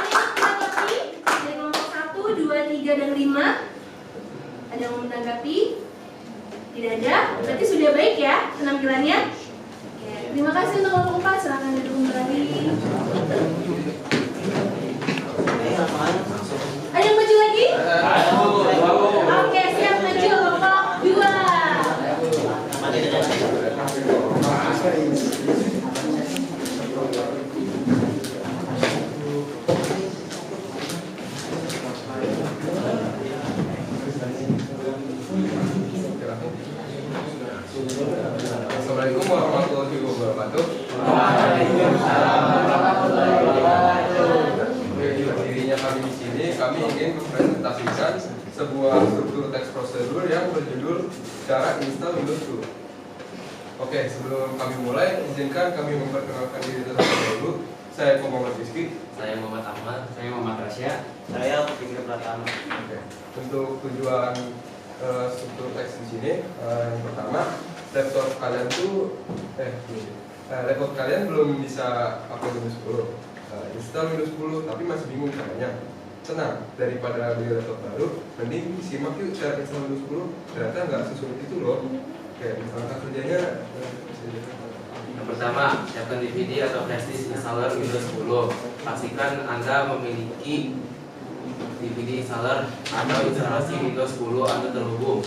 yang menanggapi dari kelompok 1, 2, 3, dan 5. Ada yang menanggapi? Tidak ada? Berarti sudah baik ya penampilannya? Oke, terima kasih untuk kelompok 4. Silakan duduk kembali. Ada yang maju lagi? Oke, siap maju kelompok 2. Assalamualaikum warahmatullahi wabarakatuh. Dirinya kami di sini, kami ingin mempresentasikan sebuah struktur teks prosedur yang berjudul cara install Windows 10. Oke, sebelum kami mulai, izinkan kami memperkenalkan diri terlebih dahulu. Saya Muhammad Rizky. Saya Muhammad Ahmad. Saya Muhammad Rasya. Saya Fikri Pratama. Oke. Untuk tujuan struktur teks di sini, yang pertama, laptop kalian tuh laptop kalian belum bisa upload Windows 10. Install Windows 10 tapi masih bingung caranya. Tenang, daripada beli laptop baru, mending simak yuk cara install Windows 10. Ternyata nggak sesulit itu loh. Oke, langkah kerjanya Yang pertama, siapkan DVD atau flash disk installer Windows 10. Pastikan Anda memiliki DVD installer atau instalasi Windows 10 Anda terhubung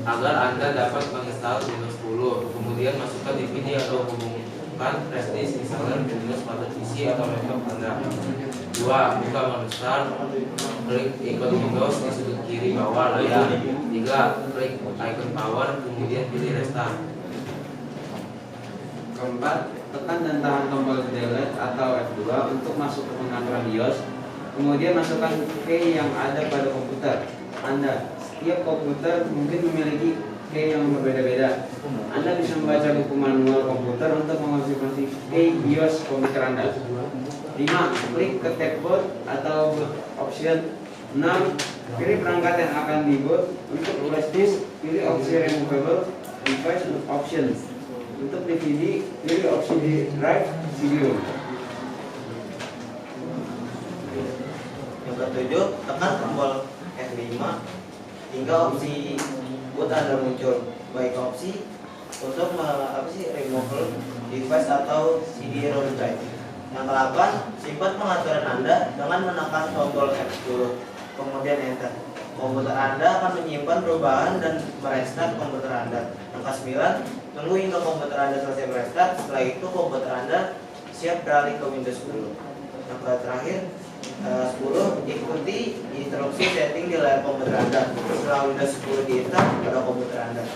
agar Anda dapat menginstal Windows 10. Kemudian masukkan DVD atau hubungkan flash disk installer Windows pada PC atau laptop Anda. 2. Buka menu Start, klik ikon Windows di sudut kiri bawah layar. 3. Klik icon Power, kemudian pilih Restart. Keempat, tekan dan tahan tombol Delete atau F2 untuk masuk ke pengaturan BIOS. Kemudian masukkan key yang ada pada komputer Anda. Setiap komputer mungkin memiliki key yang berbeda-beda. Anda bisa membaca buku manual komputer untuk mengonfirmasi key BIOS komputer Anda. 5. Klik ke tab boot atau boot option. 6. Pilih perangkat yang akan diboot. Untuk flash disk, pilih opsi removable device options. Untuk DVD, pilih opsi drive video. Yang ketujuh, tekan tombol F5 hingga opsi boot Anda muncul. Baik opsi untuk removable device atau CD-ROM drive. Yang ke-8, simpan pengaturan Anda dengan menekan tombol F10, kemudian enter. Komputer Anda akan menyimpan perubahan dan merestart komputer Anda. Yang ke-9, tunggu hingga komputer Anda selesai merestart. Setelah itu komputer Anda siap beralih ke Windows 10. Yang terakhir, 10, ikuti instruksi setting di layar komputer Anda setelah Windows 10 di-install pada komputer Anda.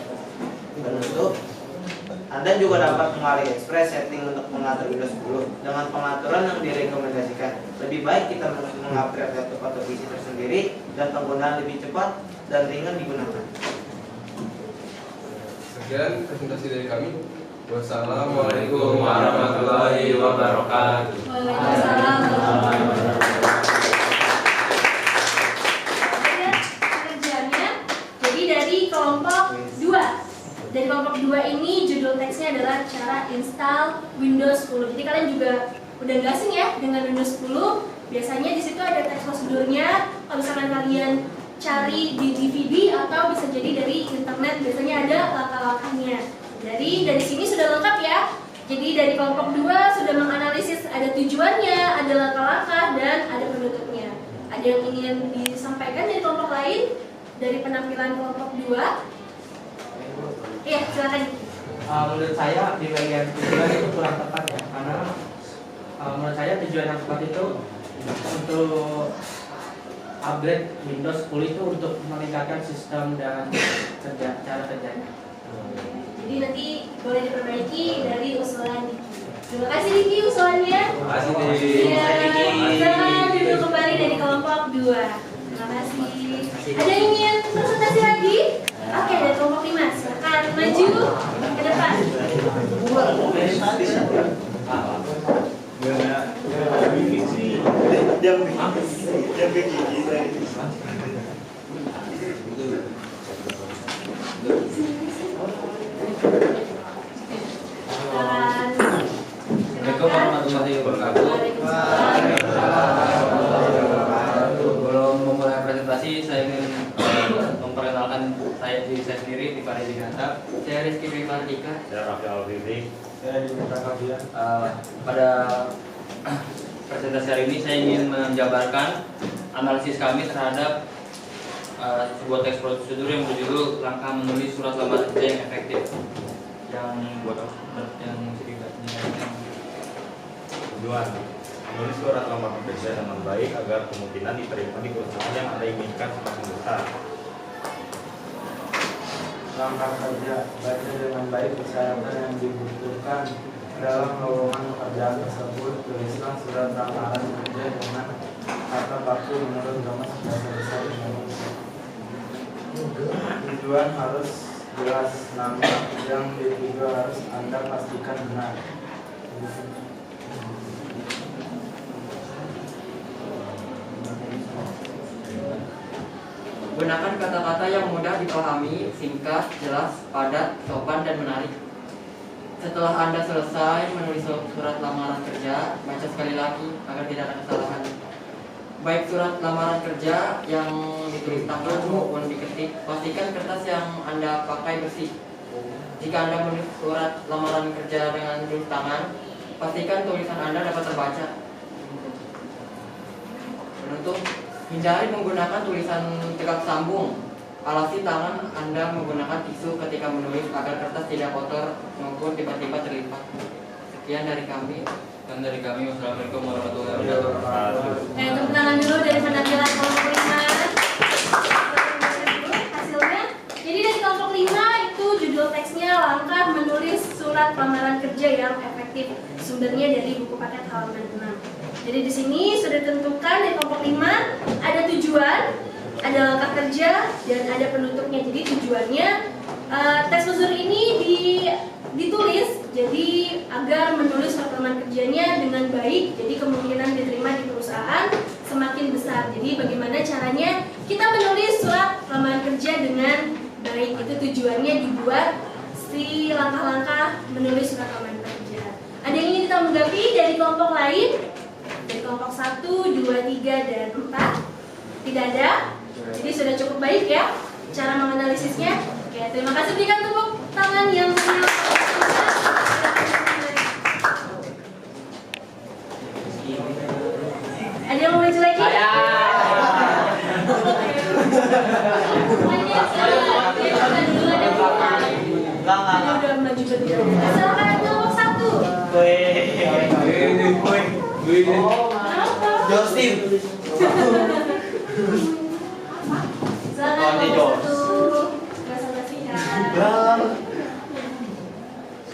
Penutup, Anda juga dapat mengakses setting untuk mengatur Windows 10 dengan pengaturan yang direkomendasikan. Lebih baik kita mengupgrade laptop atau PC tersendiri dan penggunaan lebih cepat dan ringan digunakan. sekian presentasi dari kami. Wassalamualaikum warahmatullahi wabarakatuh. Waalaikumsalam warahmatullahi wabarakatuh. Kerjanya jadi dari kelompok 2. Dari kelompok 2 ini judul teksnya adalah cara install Windows 10. Jadi kalian juga udah nggak asing ya dengan Windows 10. Biasanya di situ ada teks prosedurnya. Kalau misalkan kalian cari di DVD atau bisa jadi dari internet, biasanya ada langkah-langkahnya. Dari sini sudah lengkap ya. Jadi dari kelompok 2 sudah menganalisis ada tujuannya, ada langkah-langkah, dan ada penutupnya. Ada yang ingin disampaikan dari kelompok lain? Dari penampilan kelompok 2? Iya, silakan. Menurut saya di bagian tujuan itu kurang tepat ya, karena menurut saya tujuan yang tepat itu untuk upgrade Windows 10 itu untuk meningkatkan sistem dan cara kerjanya. Jadi nanti boleh diperbaiki dari usulan Diki. Terima kasih Diki usulannya. Terima kasih Diki. Iya, silakan duduk kembali dari kelompok 2. Terima kasih. Ada yang ingin presentasi lagi? Oke, dari kelompok 5. Silakan maju ke depan. Assalamualaikum warahmatullahi wabarakatuh. Sebelum memulai presentasi, saya ingin memperkenalkan diri saya sendiri, Tiffany Diganta. Saya Rizky Mardika. Saya Rafi Alfifi. Saya Diminta Kabian. Pada presentasi hari ini saya ingin menjabarkan analisis kami terhadap sebuah teks prosedur yang berjudul langkah menulis surat lamaran kerja yang efektif, yang Tujuan menulis surat lamaran kerja dengan baik agar kemungkinan diterima di perusahaan yang Anda inginkan semakin besar. Langkah kerja baca dengan baik persyaratan yang dibutuhkan dalam lowongan pekerjaan tersebut. Tulislah surat lamaran kerja dengan kata baku menurut gamas bahasa besar Indonesia. Tujuan harus jelas, nama yang dituju harus Anda pastikan benar. Gunakan kata-kata yang mudah dipahami, singkat, jelas, padat, sopan, dan menarik. Setelah Anda selesai menulis surat lamaran kerja, baca sekali lagi agar tidak ada kesalahan. Baik surat lamaran kerja yang ditulis tangan maupun diketik, pastikan kertas yang Anda pakai bersih. Jika Anda menulis surat lamaran kerja dengan tulis tangan, pastikan tulisan Anda dapat terbaca. Penutup, hindari menggunakan tulisan tegak sambung. Alasi tangan Anda menggunakan tisu ketika menulis agar kertas tidak kotor maupun tiba-tiba terlipat. Sekian dari kami. Dan dari kami, wassalamualaikum warahmatullahi wabarakatuh. Tepuk tangan dulu dari penampilan kelompok 5. Hasilnya, jadi dari kelompok 5 itu judul teksnya langkah menulis surat lamaran kerja yang efektif. Sumbernya dari buku paket halaman 6. Jadi di sini sudah ditentukan dari kelompok 5 ada tujuan, ada langkah kerja, dan ada penutupnya. Jadi tujuannya teks prosedur ini ditulis jadi agar menulis surat lamaran kerjanya dengan baik, jadi kemungkinan diterima di perusahaan semakin besar. Jadi bagaimana caranya kita menulis surat lamaran kerja dengan baik, itu tujuannya dibuat si langkah-langkah menulis surat lamaran kerja. Ada yang ingin ditanggapi dari kelompok lain? Dari kelompok 1, 2, 3, dan 4? Tidak ada? Jadi sudah cukup baik ya cara menganalisisnya. Oke, terima kasih, berikan tepuk tangan yang ada yang mau maju lagi? Udah maju berdua. Silakan kelompok 1. Justin. Silakan kelompok 1.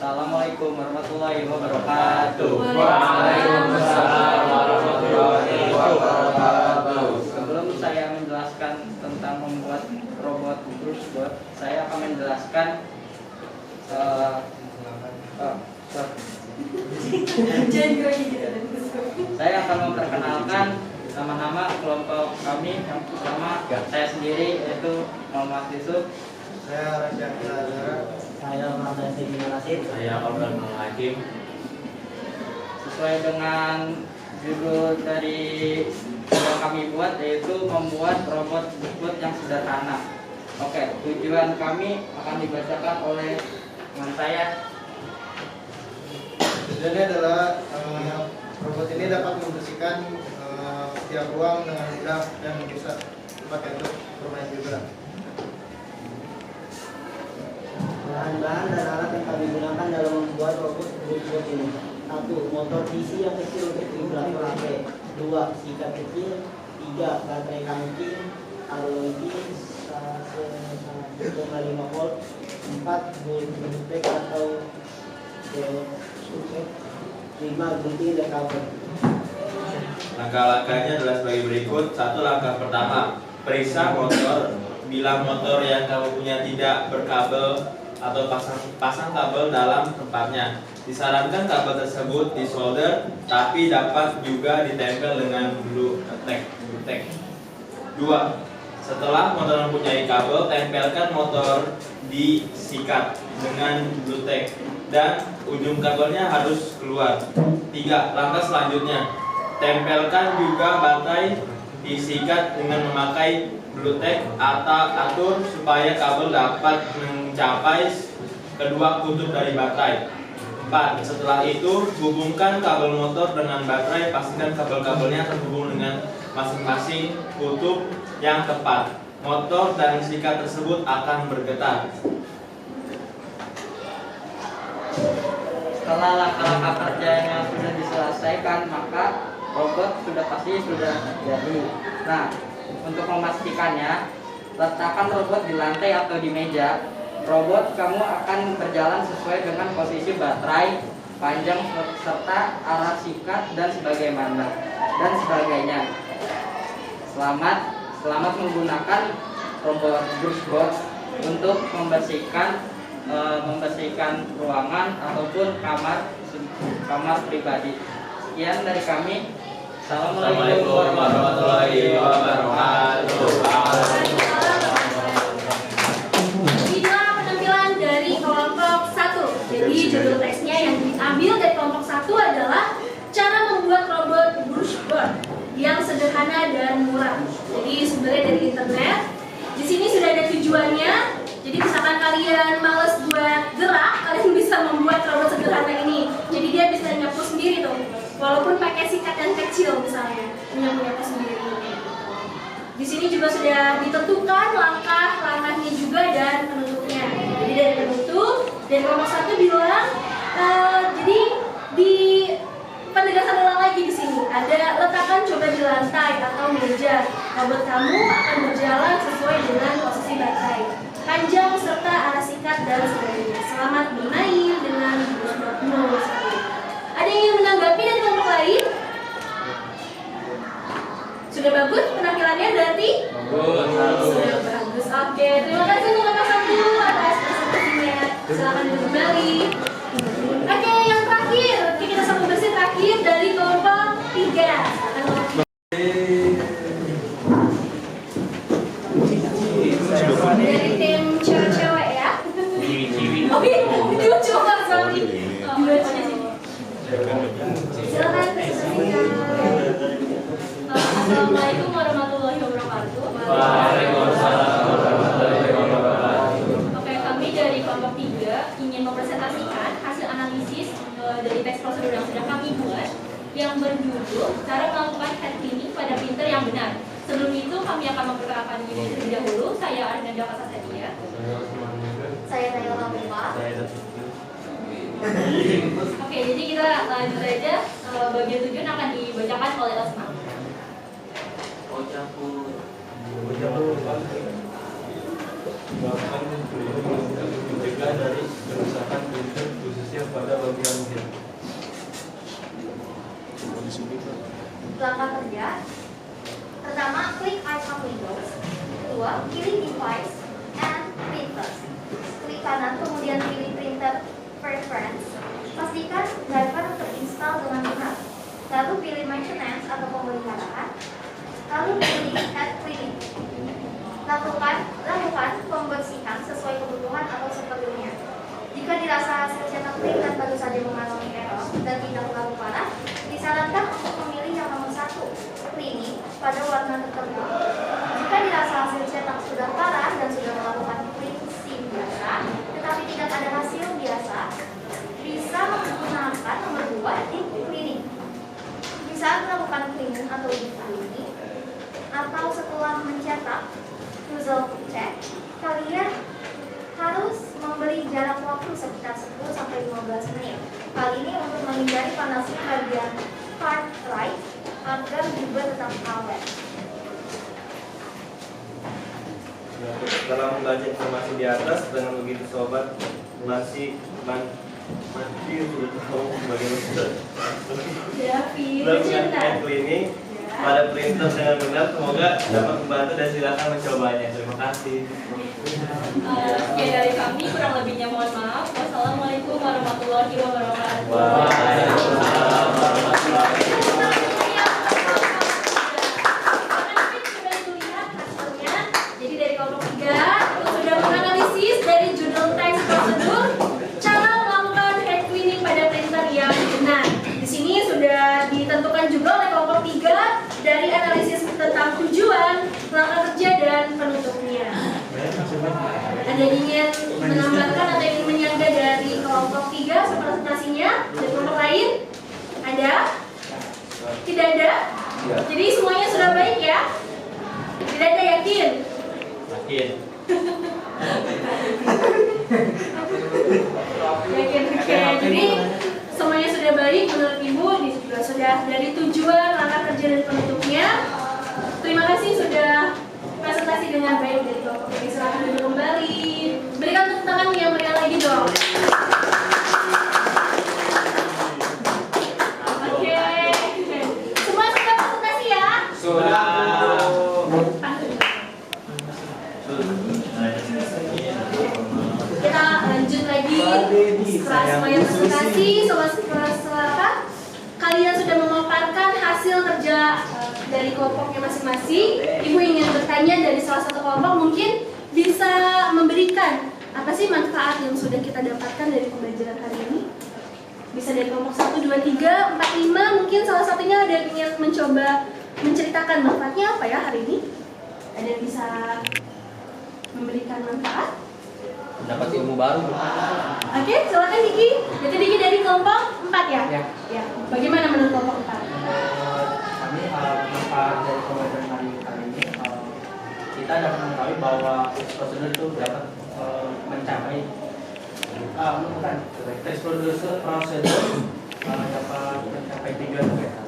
Assalamualaikum warahmatullahi wabarakatuh. Waalaikumsalam warahmatullahi wabarakatuh. Sebelum saya menjelaskan tentang membuat robot Brucebot, saya akan menjelaskan saya akan memperkenalkan nama-nama kelompok kami. Yang pertama saya sendiri yaitu Muhammad Yusuf. Saya Rasyaki Lazara. Saya Muhammad Nasid. Saya Abdul Hakim. Sesuai dengan judul dari yang kami buat, yaitu membuat robot Brucebot yang sederhana. Oke, tujuan kami akan dibacakan oleh teman saya. Tujuannya adalah robot ini dapat membersihkan setiap ruang dengan mudah dan bisa dipakai untuk bermain juga. Bahan-bahan dan alat yang kami gunakan dalam membuat robot brush ini: 1. Motor DC yang kecil untuk vibrator HP. 2. Sikat kecil. 3. Baterai kancing alloy 1,5 volt. 4. Bluetooth atau 5. Gunting dan cover. Langkah-langkahnya adalah sebagai berikut. 1. Langkah pertama, periksa motor. Bila motor yang kamu punya tidak berkabel atau pasang kabel dalam tempatnya, disarankan kabel tersebut disolder, tapi dapat juga ditempel dengan glue tack. 2. Setelah motor mempunyai kabel, tempelkan motor disikat dengan glue tack dan ujung kabelnya harus keluar. 3. Langkah selanjutnya, tempelkan juga baterai disikat dengan memakai glue tack atau atur supaya kabel dapat mencapai kedua kutub dari baterai. 4. Setelah itu, hubungkan kabel motor dengan baterai, pastikan kabel-kabelnya terhubung dengan masing-masing kutub yang tepat. Motor dan sikat tersebut akan bergetar. Setelah langkah-langkah kerjanya sudah diselesaikan, maka robot sudah jadi. Nah, untuk memastikannya, letakkan robot di lantai atau di meja. Robot kamu akan berjalan sesuai dengan posisi baterai, panjang serta arah sikat dan sebagainya. Selamat menggunakan robot brushbot untuk membersihkan ruangan ataupun kamar pribadi. Sekian dari kami. Assalamualaikum warahmatullahi wabarakatuh. Inilah penampilan dari kelompok 1. Jadi judul teksnya yang diambil dari kelompok 1 adalah cara membuat robot brushbot yang sederhana dan murah. Jadi sebenarnya dari internet. Di sini sudah ada tujuannya. Jadi misalkan kalian males buat gerak, kalian bisa membuat robot sederhana ini. Jadi dia bisa nyapu sendiri tuh. Walaupun pakai sikat yang kecil misalnya, menyapu sendiri. Di sini juga sudah ditentukan langkah-langkahnya juga dan penutupnya. Jadi dari penutup, dari kelompok 1 bilang, jadi di penegasan ulang lagi di sini ada letakkan coba di lantai atau meja. Robot kamu akan berjalan sesuai dengan posisi baterai, panjang serta arah sikat dan sebagainya. Selamat bermain dengan brushbotmu. Ada yang ingin menanggapi dari kelompok lain? Sudah bagus penampilannya berarti? Bagus. Sudah bagus. Oke, terima kasih untuk kelompok 1 atas presentasinya. Silakan duduk kembali. Oke, yang terakhir, kita sambung bersih terakhir dari kelompok 3. Dari tim cewek-cewek ya. Oh iya, dua cowok, sorry. Dua cewek. Silakan presentasikan. Assalamualaikum warahmatullahi wabarakatuh. Waalaikumsalam warahmatullahi wabarakatuh. Oke, kami dari kelompok 3 ingin mempresentasikan hasil analisis dari teks prosedur yang sudah kami buat yang berjudul cara melakukan head cleaning pada printer yang benar. Sebelum itu kami akan memperkenalkan diri terlebih dahulu. Saya Arina Daka Sasadia. Saya Nayla Mupa. Oke, jadi kita lanjut aja. Bagian tujuan akan dibacakan oleh Osman. Bahkan mencegah dari kerusakan printer khususnya pada bagian head. Langkah kerja. Pertama, klik icon Windows. 2, pilih device and printers. Klik kanan, kemudian pilih printer preference. Pastikan driver terinstall dengan benar. Lalu pilih maintenance atau pemeliharaan. Lalu pilih head cleaning. Lakukan pembersihan sesuai kebutuhan atau seperlunya. Jika dirasa hasil cetak printer baru saja mengalami error dan tidak terlalu parah, disarankan untuk memilih yang nomor 1, cleaning pada warna tertentu. Jika dirasa hasil cetak sudah parah dan sudah melakukan cleansing biasa, tetapi tidak ada hasil biasa, bisa menggunakan nomor 2, setelah mencetak result check, kalian harus memberi jarak waktu sekitar 10-15 menit. Hal ini untuk menghindari panasnya bagian part right agar juga tetap awet. Setelah membaca informasi di atas, dengan begitu sobat masih sudah tahu bagaimana melakukan cleaning pada printer dengan benar. Semoga dapat membantu dan silakan mencobanya. Terima kasih. Sekian dari kami, kurang lebihnya mohon maaf. Wassalamualaikum warahmatullahi wabarakatuh. Jadi dari kelompok 3 itu sudah menganalisis dari judul teks prosedur cara melakukan head cleaning pada printer yang benar. Di sini sudah ditentukan juga oleh kelompok 3 dari analisis tentang tujuan, langkah kerja dan penutupnya. Ada yang ingin menambahkan atau ingin menyangga dari kelompok 3 presentasinya? Dari kelompok lain? Ada? Tidak ada? Jadi semuanya sudah baik ya? Tidak ada, yakin? Yakin. Yakin, oke. Jadi semuanya sudah baik menurut Ibu, juga sudah dari tujuan, langkah kerja dan penutupnya. Terima kasih sudah presentasi dengan baik dari kelompok ini. Silakan duduk kembali. Berikan tepuk tangan yang meriah lagi dong. Oke. Semua sudah presentasi ya? Sudah. Kita lanjut lagi. Setelah semuanya presentasi, setelah kalian sudah memaparkan hasil kerja dari kelompoknya masing-masing. Ibu ingin bertanya dari salah satu kelompok, mungkin bisa memberikan apa sih manfaat yang sudah kita dapatkan dari pembelajaran hari ini? Bisa dari kelompok 1, 2, 3, 4, 5. Mungkin salah satunya ada yang ingin mencoba menceritakan manfaatnya apa ya hari ini? Ada yang bisa memberikan manfaat? Dapat ilmu baru. Oke, silakan Diki. Jadi Diki dari kelompok 4 ya? Ya. Bagaimana menurut kelompok 4? Kami manfaat dari pembelajaran hari ini, kita dapat mengetahui bahwa prosedur itu dapat mencapai teks prosedur dapat mencapai tujuan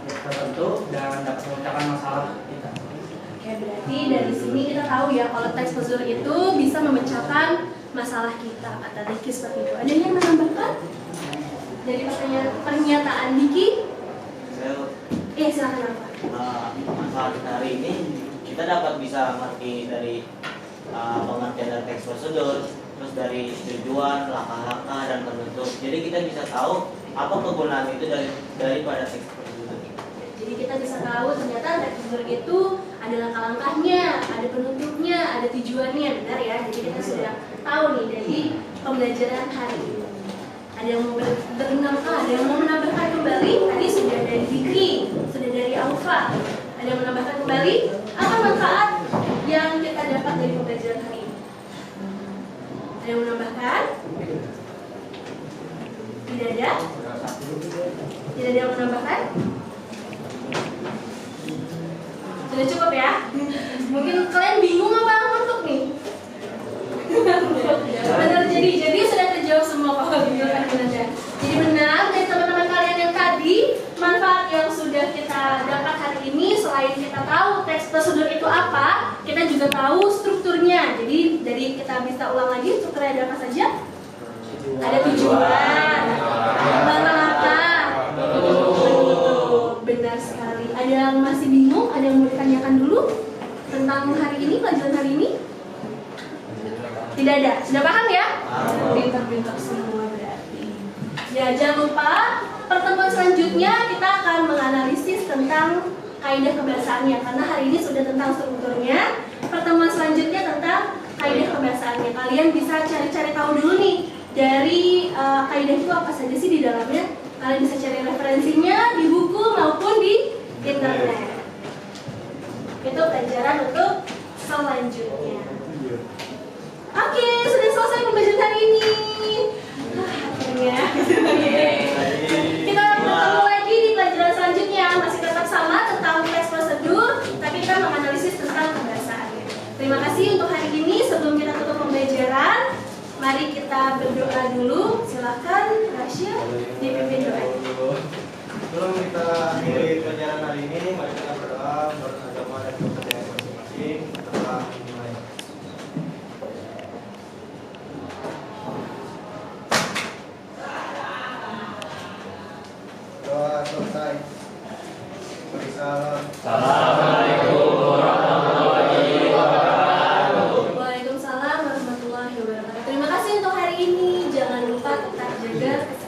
tertentu dan dapat memecahkan masalah kita. Oke, berarti dari sini kita tahu ya kalau teks prosedur itu bisa memecahkan masalah kita, kata Diki seperti itu. Ada yang menambahkan dari pernyataan Diki? Iya, silakan apa? Manfaat hari ini kita dapat bisa mengerti dari pengertian dari teks prosedur, terus dari tujuan, langkah-langkah dan penutup. Jadi kita bisa tahu apa kegunaan itu daripada teks prosedur. Jadi kita bisa tahu ternyata teks prosedur itu ada langkah-langkahnya, ada penutupnya, ada tujuannya, benar ya? Jadi kita sudah tahu nih dari pembelajaran hari ini. Ada yang mau ada yang mau menambahkan kembali? Tadi sudah dari Diki, sudah dari Alfa. Ada yang menambahkan kembali? Apa manfaat yang kita dapat dari pembelajaran hari ini? Ada yang menambahkan? Tidak ada? Tidak ada yang menambahkan? Sudah cukup ya? Mungkin kalian bingung apa untuk nih? Benar, jadi sudah terjawab semua kalau bingung kan benar. Jadi benar dari teman-teman kalian yang tadi, manfaat yang sudah kita dapat hari ini selain kita tahu teks prosedur itu apa, kita juga tahu strukturnya. Jadi dari kita bisa ulang lagi strukturnya ada apa saja? Ada tujuan, langkah-langkah, benar sekali. Ada yang masih bingung? Ada yang mau ditanyakan dulu tentang hari ini, pelajaran hari ini? Tidak ada. Sudah paham ya? Pintar-pintar semua berarti. Ya, jangan lupa pertemuan selanjutnya kita akan menganalisis tentang kaidah kebahasaannya, karena hari ini sudah tentang strukturnya. Pertemuan selanjutnya tentang kaidah kebahasaannya. Kalian bisa cari-cari tahu dulu nih dari kaidah itu apa saja sih di dalamnya. Kalian bisa cari referensinya di buku maupun di internet. Itu pelajaran untuk selanjutnya. Oke, sudah selesai pembelajaran hari ini. Akhirnya. Kita ketemu lagi di pelajaran selanjutnya. Masih tetap sama tentang teks prosedur, tapi kita menganalisis tentang kebahasan. dulu, silahkan Rasya dipimpin doa. Sebelum kita akhiri pelajaran hari ini, mari kita berdoa bersama dan kepercayaan masing-masing. Kita mulai. Doa selesai. Beri salam. Assalamualaikum warahmatullahi wabarakatuh. Waalaikumsalam warahmatullahi wabarakatuh. Terima kasih untuk hari ini. Jangan lupa tetap jaga kesehatan